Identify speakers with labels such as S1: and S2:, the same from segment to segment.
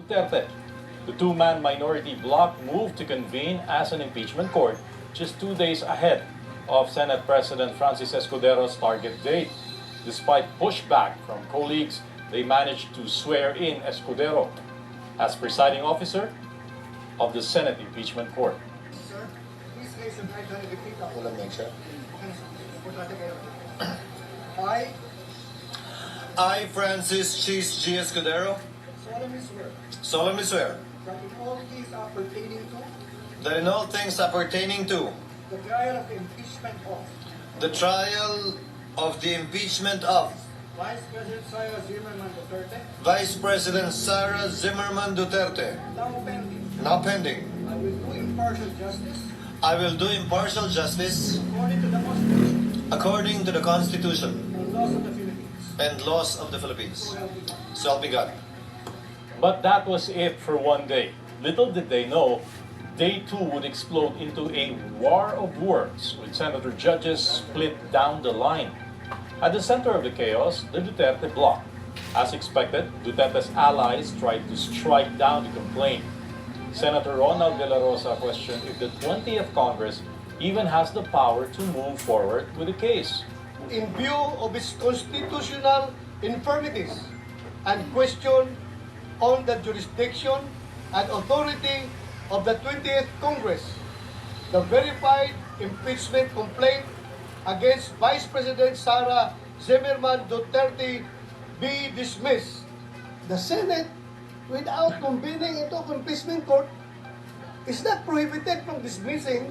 S1: Duterte. The two-man minority bloc moved to convene as an impeachment court just 2 days ahead of Senate President Francis Escudero's target date. Despite pushback from colleagues, they managed to swear in Escudero as presiding officer of the Senate impeachment court.
S2: Sir, please raise your right hand and repeat after
S3: Walang mic, sir. I, Francis Cheese G. Escudero,
S2: solemnly swear
S3: solemnly swear
S2: that in all things appertaining to
S3: that in all things appertaining to
S2: the trial of the impeachment of
S3: the trial of the impeachment of
S2: Vice President Sara Zimmerman Duterte,
S3: Vice President Sara Zimmerman Duterte,
S2: now pending,
S3: now pending,
S2: I will do impartial justice
S3: I will do impartial justice
S2: according to the Constitution
S3: according to the Constitution
S2: and laws of the Philippines.
S3: and laws of the Philippines.
S2: So help me God.
S3: So help me God.
S1: But that was it for one day. Little did they know, day two would explode into a war of words with senator judges split down the line. At the center of the chaos, the Duterte bloc. As expected, Duterte's allies tried to strike down the complaint. Senator Ronald De La Rosa questioned if the 20th Congress even has the power to move forward with the case.
S4: In view of its constitutional infirmities and question on the jurisdiction and authority of the 20th Congress, the verified impeachment complaint against Vice President Sara Zimmerman Duterte be dismissed.
S5: The Senate, without convening ito impeachment court, is not prohibited from dismissing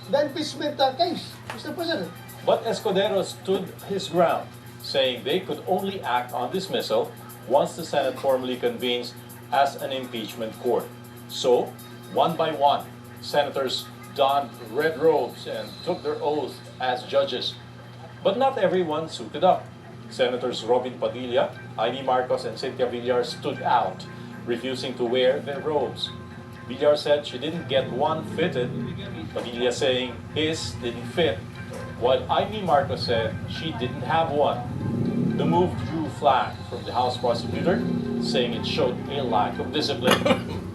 S5: the impeachment case, Mr. President.
S1: But Escudero stood his ground, saying they could only act on dismissal once the Senate formally convenes as an impeachment court. So, one by one, senators donned red robes and took their oath as judges. But not everyone suited up. Senators Robin Padilla, Amy Marcos, and Cynthia Villar stood out, refusing to wear their robes. Villar said she didn't get one fitted, Padilla saying his didn't fit, while Amy Marcos said she didn't have one. The move drew flack from the House prosecutor, saying it showed a lack of discipline.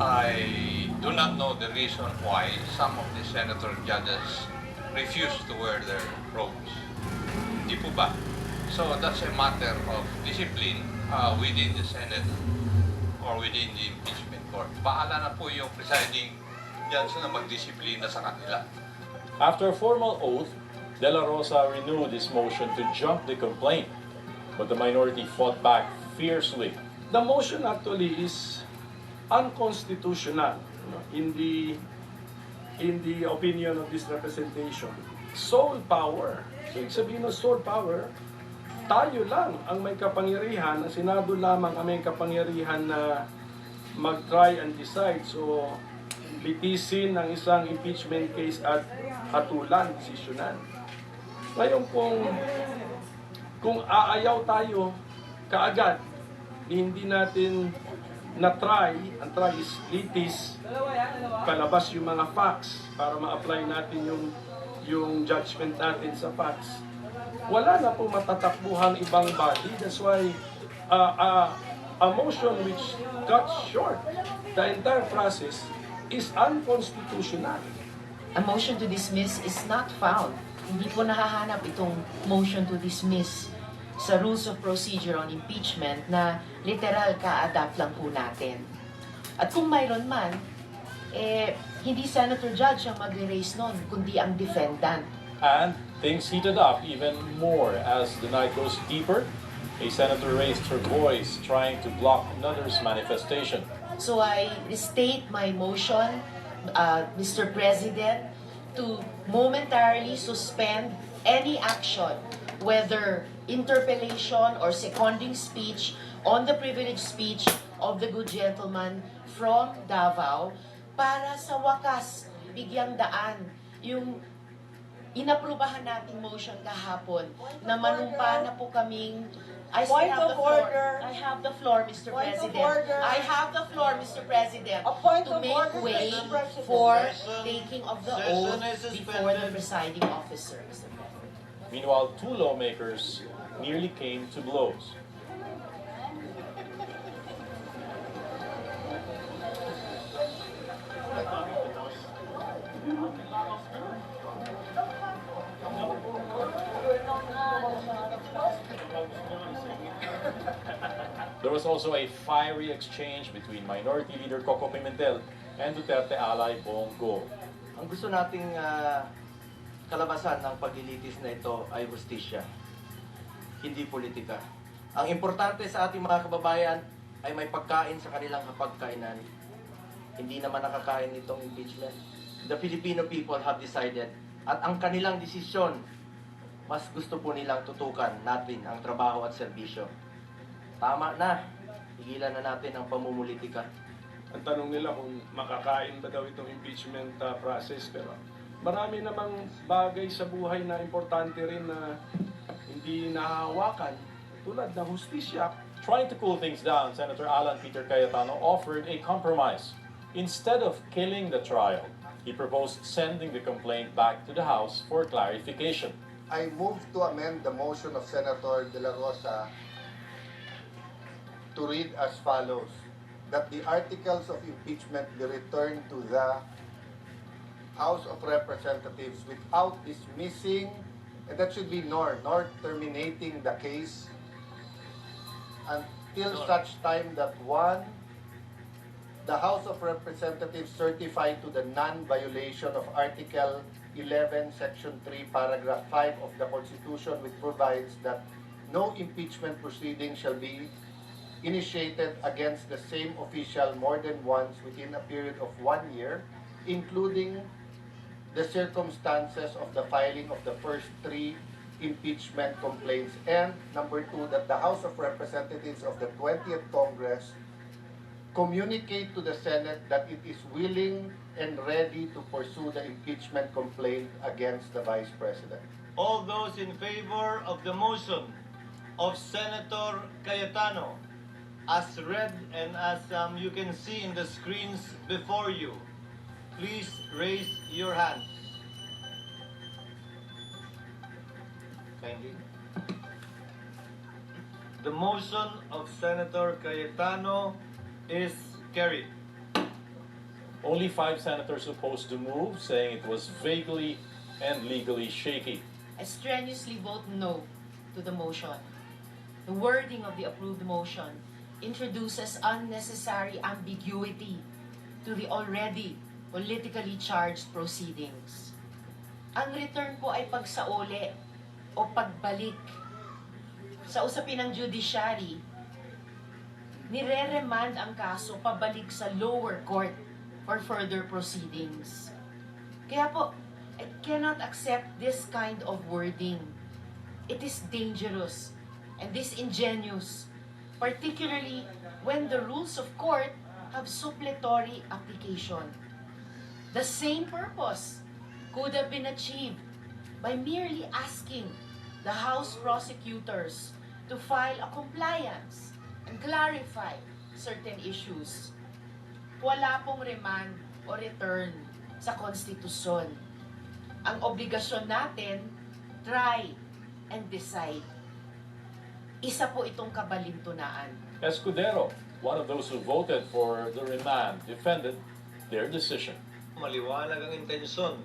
S6: I do not know the reason why some of the senator judges refuse to wear their robes. Di po ba? So that's a matter of discipline within the Senate or within the impeachment court. Bahala na po yung presiding judge na magdisiplina sa kanila.
S1: After a formal oath, De La Rosa renewed his motion to jump the complaint, but the minority fought back fiercely.
S7: The motion actually is unconstitutional in the opinion of this representation. Sole power. So, ibig sabihin ng sole power, tayo lang ang may kapangyarihan, ang Senado lamang ang may kapangyarihan na mag-try and decide. So, litisin ang isang impeachment case at hatulan, desisyonan. Ngayon kung aayaw tayo kaagad, hindi natin na-try, ang try is litis, palabas yung mga facts para ma-apply natin yung judgment natin sa facts. Wala na pong matatakbuhang ibang body. That's why a motion which cuts short the entire process is unconstitutional.
S8: A motion to dismiss is not found. Hindi po nahahanap itong motion to dismiss sa Rules of Procedure on Impeachment na literal ka-adapt lang po natin. At kung mayroon man, hindi Senator Judge ang mag-raise nun, kundi ang defendant.
S1: And things heated up even more as the night goes deeper. A senator raised her voice, trying to block another's manifestation.
S8: So I state my motion, Mr. President, to momentarily suspend any action, whether interpellation or seconding speech on the privileged speech of the good gentleman from Davao, para sa wakas bigyang daan yung inaprubahan nating motion kahapon na manumpa na po kaming I still
S5: Point
S8: have the
S5: of
S8: floor.
S5: order.
S8: I have the floor, Mr.
S5: Point of
S8: President.
S5: order.
S8: I have the floor, Mr. President,
S5: A point
S8: to
S5: of
S8: make
S5: order,
S8: way
S5: Mr. President.
S8: for
S3: Session-
S8: taking of the
S3: session
S8: oath
S3: is
S8: before the
S3: suspended.
S8: presiding officer, Mr. President.
S1: Meanwhile, two lawmakers nearly came to blows. There was also a fiery exchange between Minority Leader Coco Pimentel and Duterte ally BONG.
S9: Ang gusto nating kalabasan ng paglilitis na ito ay hustisya, hindi politika. Ang importante sa ating mga kababayan ay may pagkain sa kanilang hapagkainan. Hindi naman nakakain nitong impeachment. The Filipino people have decided at ang kanilang desisyon, mas gusto po nilang tutukan natin ang trabaho at serbisyo. Tama na, higilan na natin ang pamumulitika.
S7: Ang tanong nila kung makakain ba daw itong impeachment process, pero marami namang bagay sa buhay na importante rin na hindi nahahawakan, tulad ng hustisya.
S1: Trying to cool things down, Senator Alan Peter Cayetano offered a compromise. Instead of killing the trial, he proposed sending the complaint back to the House for clarification.
S10: I move to amend the motion of Senator De La Rosa to read as follows: that the articles of impeachment be returned to the House of Representatives without dismissing, and that should be nor terminating the case until such time that one, the House of Representatives certify to the non-violation of Article 11, Section 3, Paragraph 5 of the Constitution, which provides that no impeachment proceeding shall be initiated against the same official more than once within a period of 1 year, including the circumstances of the filing of the first 3 impeachment complaints. And number 2, that the House of Representatives of the 20th Congress communicate to the Senate that it is willing and ready to pursue the impeachment complaint against the Vice President.
S2: All those in favor of the motion of Senator Cayetano, as read and as you can see in the screens before you, please raise your hands. Kindly. The motion of Senator Cayetano is carried.
S1: Only 5 senators opposed the move, saying it was vaguely and legally shaky.
S8: I strenuously vote no to the motion. The wording of the approved motion introduces unnecessary ambiguity to the already politically charged proceedings. Ang return po ay pagsauli o pagbalik. Sa usapin ng judiciary, nire-remand ang kaso pabalik sa lower court for further proceedings. Kaya po, I cannot accept this kind of wording. It is dangerous and disingenuous, particularly when the rules of court have suppletory application. The same purpose could have been achieved by merely asking the House prosecutors to file a compliance and clarify certain issues. Wala pong remand o return sa konstitusyon. Ang obligasyon natin, try and decide. Isa po itong kabalintunaan.
S1: SCODERO, one of those who voted for the remand, defended their decision.
S2: Maliwanag ang intensyon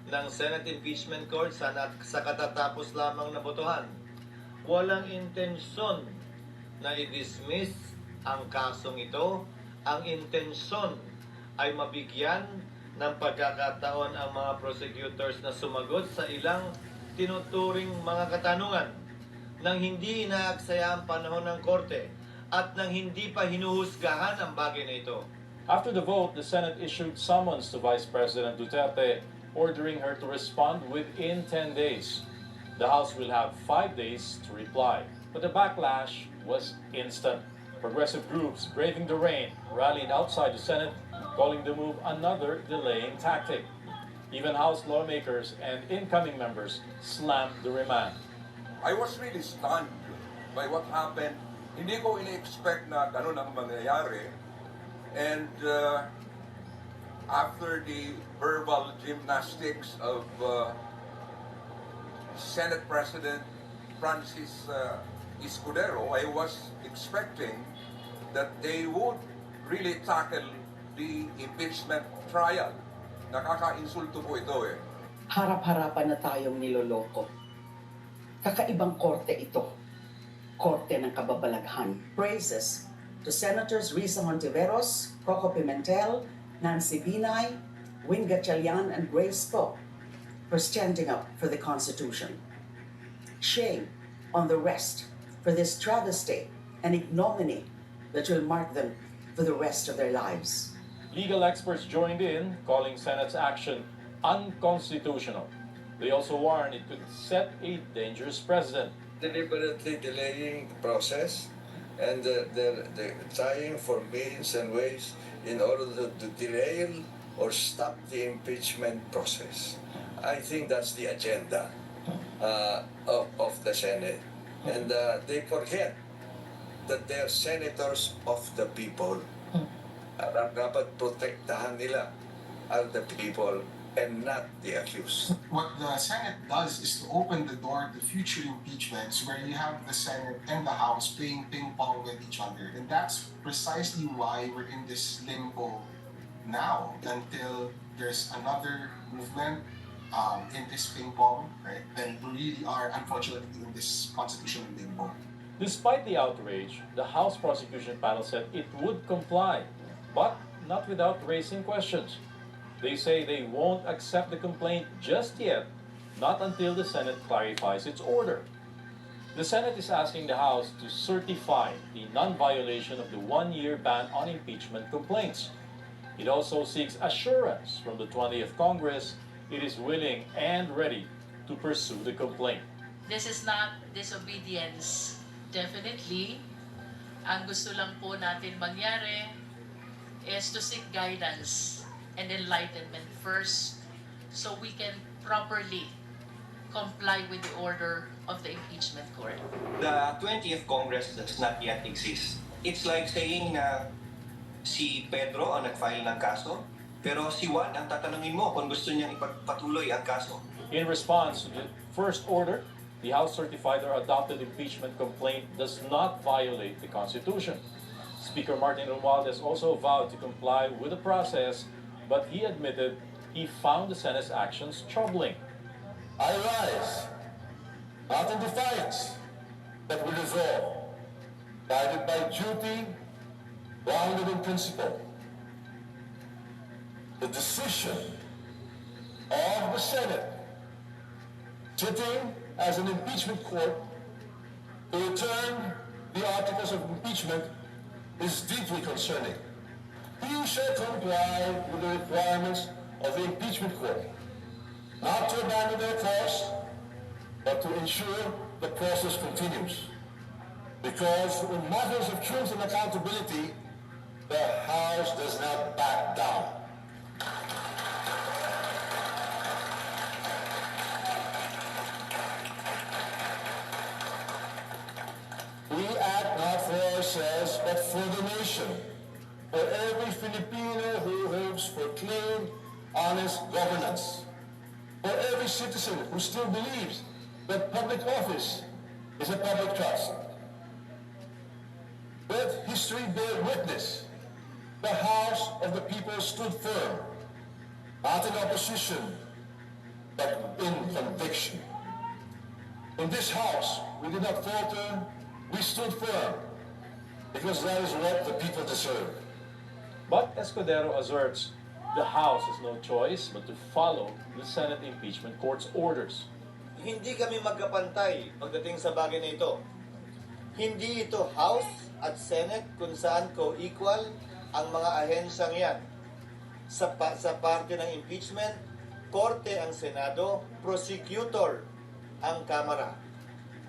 S2: ng Senate Impeachment Court sa katatapos lamang na botohan. Walang intensyon na i-dismiss ang kasong ito. Ang intensyon ay mabigyan ng pagkakataon ang mga prosecutors na sumagot sa ilang tinuturing mga katanungan nang hindi inaaksaya ang panahon ng korte at nang hindi pa hinuhusgahan ang bagay na ito.
S1: After the vote, the Senate issued summons to Vice President Duterte, ordering her to respond within 10 days. The House will have 5 days to reply, but the backlash was instant. Progressive groups braving the rain rallied outside the Senate, calling the move another delaying tactic. Even House lawmakers and incoming members slammed the remand.
S11: I was really stunned by what happened. Hindi ko ini-expect na ganun ang mangyayari. And after the verbal gymnastics of Senate President Francis SCODERO, I was expecting that they would really tackle the impeachment trial. Nakaka-insulto po ito eh.
S12: Harap-harapan na tayong niloloko. Kakaibang korte ito. Korte ng kababalaghan.
S13: Praises
S12: to Senators Risa Hontiveros, Coco Pimentel, Nancy Binay, Wing Gatchalian, and Grace Poe for standing up for the Constitution. Shame on the rest for this travesty and ignominy that will mark them for the rest of their lives.
S1: Legal experts joined in, calling Senate's action unconstitutional. They also warned it could set a dangerous precedent.
S3: Deliberately delaying the process, and they're trying for means and ways in order to derail or stop the impeachment process. I think that's the agenda of the Senate. And they forget that they're senators of the people. At ang dapat protektahan nila are the people and not the accused.
S13: What the Senate does is to open the door to future impeachments where you have the Senate and the House playing ping pong with each other. And that's precisely why we're in this limbo now until there's another movement in this ping pong, right? Then we really are unfortunately in this constitutional limbo.
S1: Despite the outrage, the House prosecution panel said it would comply, but not without raising questions. They say they won't accept the complaint just yet, not until the Senate clarifies its order. The Senate is asking the House to certify the non-violation of the one-year ban on impeachment complaints. It also seeks assurance from the 20th Congress it is willing and ready to pursue the complaint.
S14: This is not disobedience. Definitely, ang gusto lang po natin mangyari is to seek guidance and enlightenment first so we can properly comply with the order of the impeachment court.
S9: The 20th Congress does not yet exist. It's like saying na si Pedro ang nag-file ng kaso, pero si Juan ang tatanungin mo kung gusto niyang ipagpatuloy ang kaso.
S1: In response to the first order, the House certified or adopted impeachment complaint does not violate the Constitution. Speaker Martin Romualdez also vowed to comply with the process, but he admitted he found the Senate's actions troubling.
S15: I rise, not in defiance, but with resolve, guided by duty, grounded in principle. The decision of the Senate, sitting as an impeachment court, to return the articles of impeachment is deeply concerning. You shall comply with the requirements of the impeachment court, not to abandon their course, but to ensure the process continues. Because in matters of truth and accountability, the House does not back down. We act not for ourselves, but for the nation. For every Filipino who hopes for clean, honest governance. For every citizen who still believes that public office is a public trust. Let history bear witness. The House of the People stood firm, not in opposition, but in conviction. In this House, we did not falter, we stood firm, because that is what the people deserve.
S1: But SCODERO asserts the House has no choice but to follow the Senate impeachment court's orders.
S2: Hindi kami magkapantay pagdating sa bagay na ito. Hindi ito House at Senate kung saan co-equal ang mga ahensyang yan. Sa parte ng impeachment, korte ang Senado, prosecutor ang Kamara.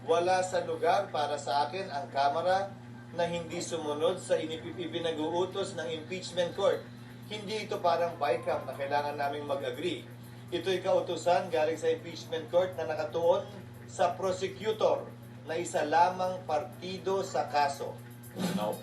S2: Wala sa lugar para sa akin ang Kamara na hindi sumunod sa ipinag-uutos ng impeachment court. Hindi ito parang bycam na kailangan naming mag-agree. Ito'y kautusan galing sa impeachment court na nakatuon sa prosecutor na isa lamang partido sa kaso.
S1: Now,